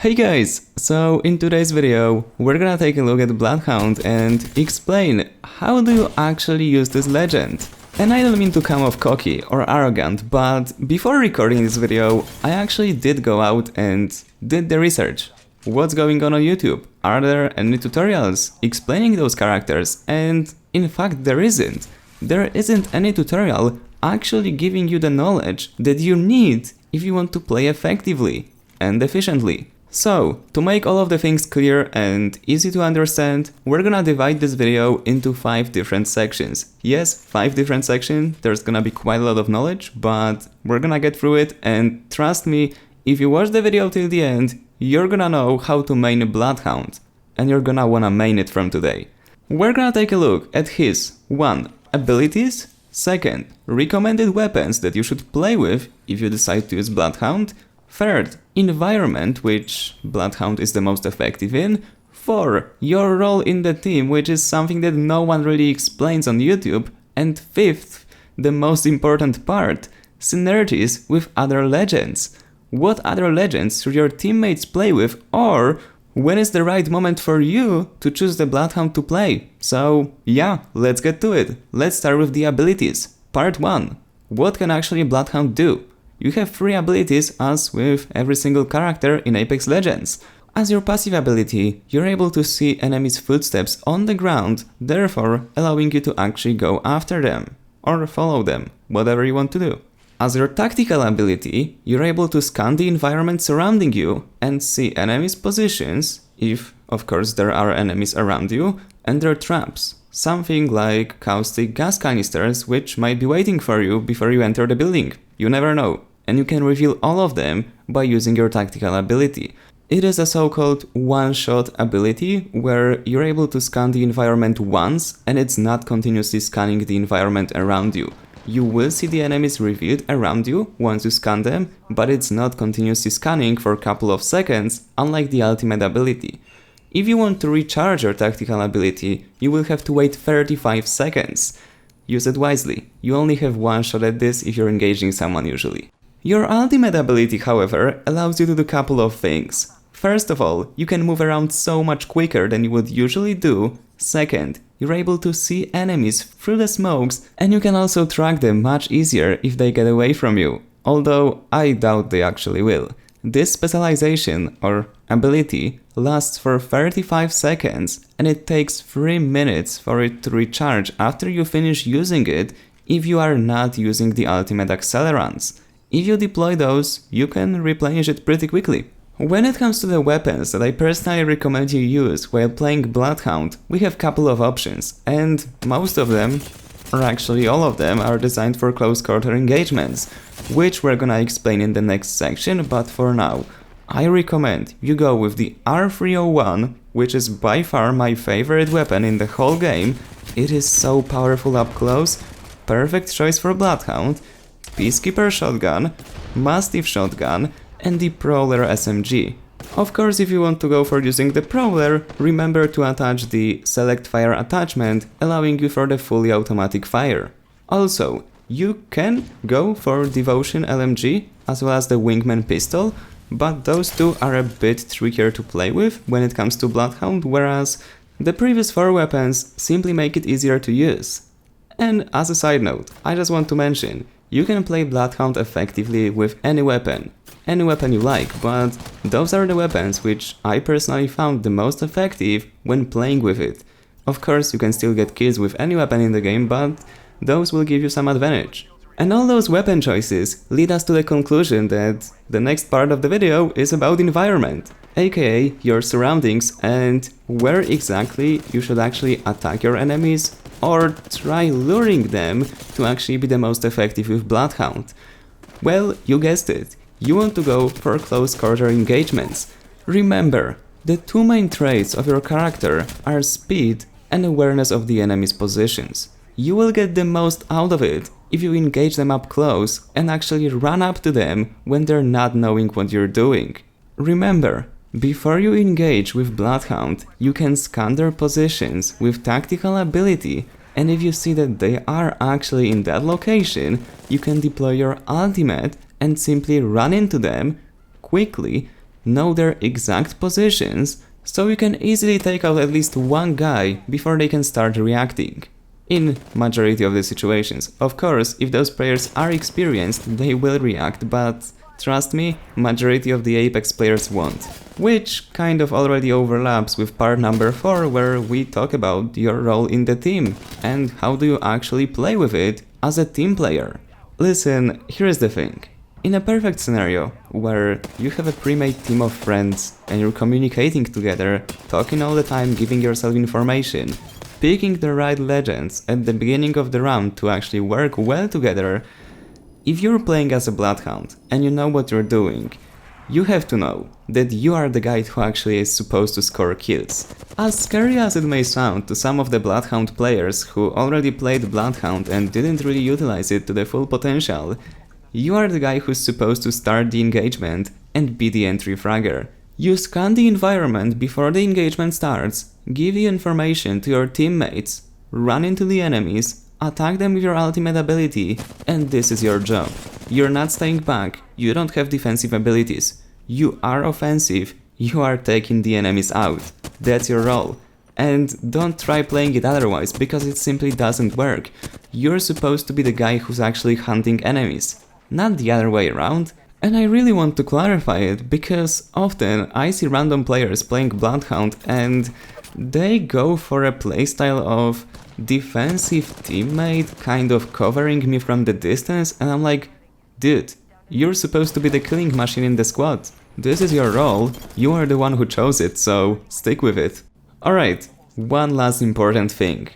Hey guys! So in today's video we're gonna take a look at Bloodhound and explain how do you actually use this legend. And I don't mean to come off cocky or arrogant, but before recording this video I actually did go out and did the research. What's going on YouTube? Are there any tutorials explaining those characters? And in fact there isn't. There isn't any tutorial actually giving you the knowledge that you need if you want to play effectively and efficiently. So, to make all of the things clear and easy to understand, we're gonna divide this video into 5 different sections. Yes, 5 different sections, there's gonna be quite a lot of knowledge, but we're gonna get through it, and trust me, if you watch the video till the end, you're gonna know how to main a Bloodhound, and you're gonna wanna main it from today. We're gonna take a look at his 1. Abilities, 2. Recommended weapons that you should play with if you decide to use Bloodhound, 3. Environment, which Bloodhound is the most effective in, 4. Your role in the team, which is something that no one really explains on YouTube, and 5th, the most important part, synergies with other legends. What other legends should your teammates play with, or when is the right moment for you to choose the Bloodhound to play? So yeah, let's get to it. Let's start with the abilities. Part 1. What can actually Bloodhound do? You have 3 abilities as with every single character in Apex Legends. As your passive ability, you're able to see enemies' footsteps on the ground, therefore allowing you to actually go after them, or follow them, whatever you want to do. As your tactical ability, you're able to scan the environment surrounding you and see enemies' positions, if of course there are enemies around you, and their traps. Something like caustic gas canisters which might be waiting for you before you enter the building. You never know. And you can reveal all of them by using your tactical ability. It is a so-called one-shot ability where you're able to scan the environment once and it's not continuously scanning the environment around you. You will see the enemies revealed around you once you scan them, but it's not continuously scanning for a couple of seconds, unlike the ultimate ability. If you want to recharge your tactical ability, you will have to wait 35 seconds. Use it wisely. You only have one shot at this if you're engaging someone usually. Your ultimate ability, however, allows you to do a couple of things. First of all, you can move around so much quicker than you would usually do. Second, you're able to see enemies through the smokes, and you can also track them much easier if they get away from you, although I doubt they actually will. This specialization, or ability, lasts for 35 seconds, and it takes 3 minutes for it to recharge after you finish using it if you are not using the ultimate accelerants. If you deploy those, you can replenish it pretty quickly. When it comes to the weapons that I personally recommend you use while playing Bloodhound, we have a couple of options, and most of them, or actually all of them, are designed for close quarter engagements, which we're gonna explain in the next section, but for now, I recommend you go with the R301, which is by far my favorite weapon in the whole game. It is so powerful up close, perfect choice for Bloodhound, Peacekeeper Shotgun, Mastiff Shotgun, and the Prowler SMG. Of course, if you want to go for using the Prowler, remember to attach the Select Fire attachment, allowing you for the fully automatic fire. Also, you can go for Devotion LMG, as well as the Wingman pistol, but those two are a bit trickier to play with when it comes to Bloodhound, whereas the previous 4 weapons simply make it easier to use. And as a side note, I just want to mention, you can play Bloodhound effectively with any weapon you like, but those are the weapons which I personally found the most effective when playing with it. Of course, you can still get kills with any weapon in the game, but those will give you some advantage. And all those weapon choices lead us to the conclusion that the next part of the video is about environment, aka your surroundings and where exactly you should actually attack your enemies or try luring them to actually be the most effective with Bloodhound. Well, you guessed it, you want to go for close quarter engagements. Remember, the 2 main traits of your character are speed and awareness of the enemy's positions. You will get the most out of it if you engage them up close and actually run up to them when they're not knowing what you're doing. Remember, before you engage with Bloodhound, you can scan their positions with tactical ability, and if you see that they are actually in that location, you can deploy your ultimate and simply run into them quickly know their exact positions, so you can easily take out at least one guy before they can start reacting. In majority of the situations. Of course, if those players are experienced, they will react, but trust me, majority of the Apex players won't. Which kind of already overlaps with part number 4, where we talk about your role in the team and how do you actually play with it as a team player. Listen, here's the thing. In a perfect scenario, where you have a pre-made team of friends and you're communicating together, talking all the time, giving yourself information, picking the right legends at the beginning of the round to actually work well together, if you're playing as a Bloodhound and you know what you're doing, you have to know that you are the guy who actually is supposed to score kills. As scary as it may sound to some of the Bloodhound players who already played Bloodhound and didn't really utilize it to the full potential, you are the guy who's supposed to start the engagement and be the entry fragger. You scan the environment before the engagement starts, give the information to your teammates, run into the enemies, attack them with your ultimate ability, and this is your job. You're not staying back, you don't have defensive abilities. You are offensive, you are taking the enemies out. That's your role. And don't try playing it otherwise, because it simply doesn't work. You're supposed to be the guy who's actually hunting enemies, not the other way around. And I really want to clarify it, because often I see random players playing Bloodhound and they go for a playstyle of defensive teammate kind of covering me from the distance, and I'm like, dude, you're supposed to be the killing machine in the squad. This is your role, you are the one who chose it, so stick with it. Alright, one last important thing.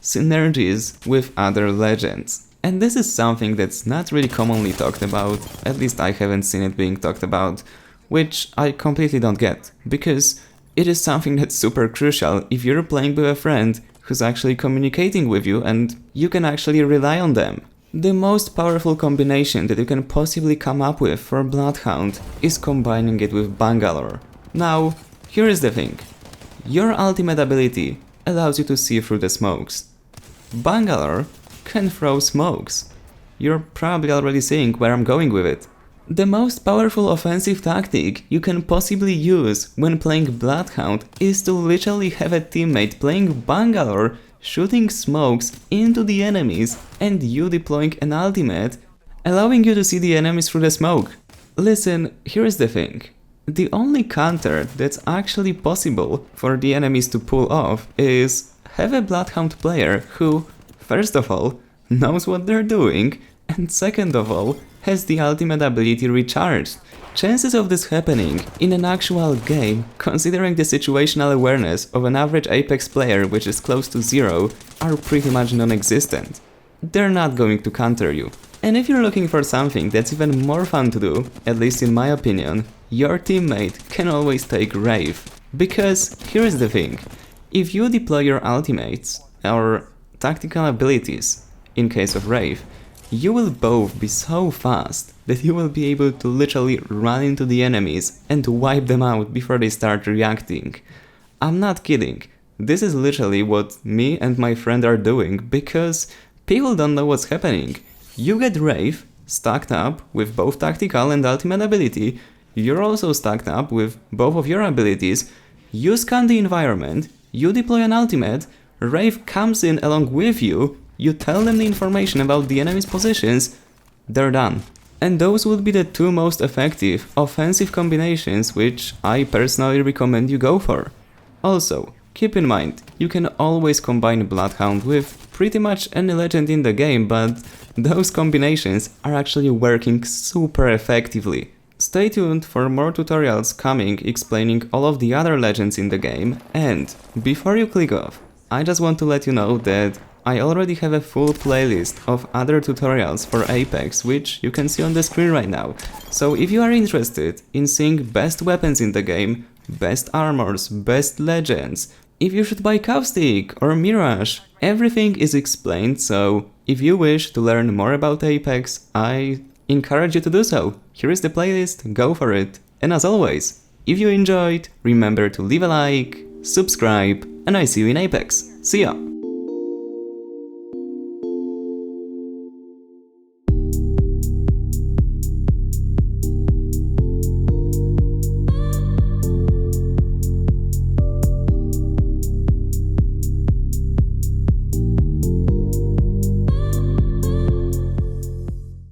Synergies with other legends. And this is something that's not really commonly talked about, at least I haven't seen it being talked about, which I completely don't get, because it is something that's super crucial if you're playing with a friend who's actually communicating with you and you can actually rely on them. The most powerful combination that you can possibly come up with for Bloodhound is combining it with Bangalore. Now, here is the thing. Your ultimate ability allows you to see through the smokes. Bangalore can throw smokes. You're probably already seeing where I'm going with it. The most powerful offensive tactic you can possibly use when playing Bloodhound is to literally have a teammate playing Bangalore, shooting smokes into the enemies, and you deploying an ultimate, allowing you to see the enemies through the smoke. Listen, here's the thing. The only counter that's actually possible for the enemies to pull off is have a Bloodhound player who, first of all, knows what they're doing, and second of all, has the ultimate ability recharged. Chances of this happening in an actual game, considering the situational awareness of an average Apex player, which is close to 0, are pretty much non-existent. They're not going to counter you. And if you're looking for something that's even more fun to do, at least in my opinion, your teammate can always take Wraith. Because here's the thing, if you deploy your ultimates, or tactical abilities, in case of Wraith, you will both be so fast that you will be able to literally run into the enemies and wipe them out before they start reacting. I'm not kidding, this is literally what me and my friend are doing because people don't know what's happening. You get Wraith stacked up with both tactical and ultimate ability, you're also stacked up with both of your abilities, you scan the environment, you deploy an ultimate, Wraith comes in along with you, you tell them the information about the enemy's positions, they're done. And those would be the two most effective offensive combinations which I personally recommend you go for. Also, keep in mind, you can always combine Bloodhound with pretty much any legend in the game, but those combinations are actually working super effectively. Stay tuned for more tutorials coming explaining all of the other legends in the game, and before you click off, I just want to let you know that I already have a full playlist of other tutorials for Apex, which you can see on the screen right now. So if you are interested in seeing best weapons in the game, best armors, best legends, if you should buy Caustic or Mirage, everything is explained, so if you wish to learn more about Apex, I encourage you to do so. Here is the playlist, go for it. And as always, if you enjoyed, remember to leave a like, subscribe, and I see you in Apex. See ya!